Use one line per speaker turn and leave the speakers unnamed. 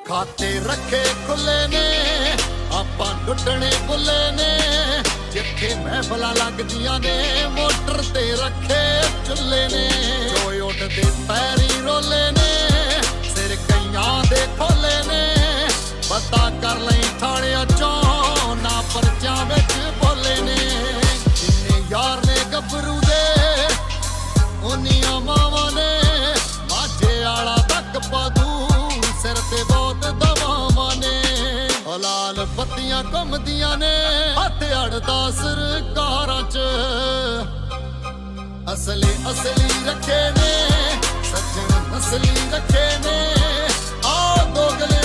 ਖਾਤੇ ਰੱਖੇ ਖੁੱਲੇ ਨੇ ਆਪਾਂ ਲੁੱਟਣੇ ਬੁੱਲੇ ਨੇ ਜਿੱਥੇ ਮਹਿਫਲਾਂ ਲੱਗਦੀਆਂ ਨੇ ਮੋਟਰ ਤੇ ਰੱਖੇ ਚੁੱਲੇ ਨੇ ਓਏ ਉੱਡਦੇ ਪੈਰੀ ਰੋਲੇ ਨੇ ਸਿਰ ਕਈਆਂ ਦੇ ਖੋਲੇ ਨੇ ਪਤਾ ਕਰ ਲਈ ਥਾਣਿਆਂ ਚੋਂ ਨਾ ਪਰਚਿਆਂ ਵਿੱਚ ਬੋਲੇ ਨੇ ਜਿੰਨੇ ਯਾਰ ਨੇ ਗੱਭਰੂ ਦੇ ਉਨੀਆਂ ਮਾਵਾਂ ਨੇ ਮਾਝੇ ਵਾਲਾ ਤੱਕ ਪਾਦੂ ਸਿਰ ਤੇ ਬਹੁਤ ਦਵਾਵਾਂ ਨੇ ਲਾਲ ਬੱਤੀਆਂ ਘੁੰਮਦੀਆਂ ਨੇ ਹੱਥ ਅੜਦਾ ਸਰਕਾਰਾਂ 'ਚ ਅਸਲੀ ਰੱਖੇ ਨੇ ਸੱਜਣ ਨਸਲੀ ਰੱਖੇ ਨੇ ਆ ਦੋਗਲੇ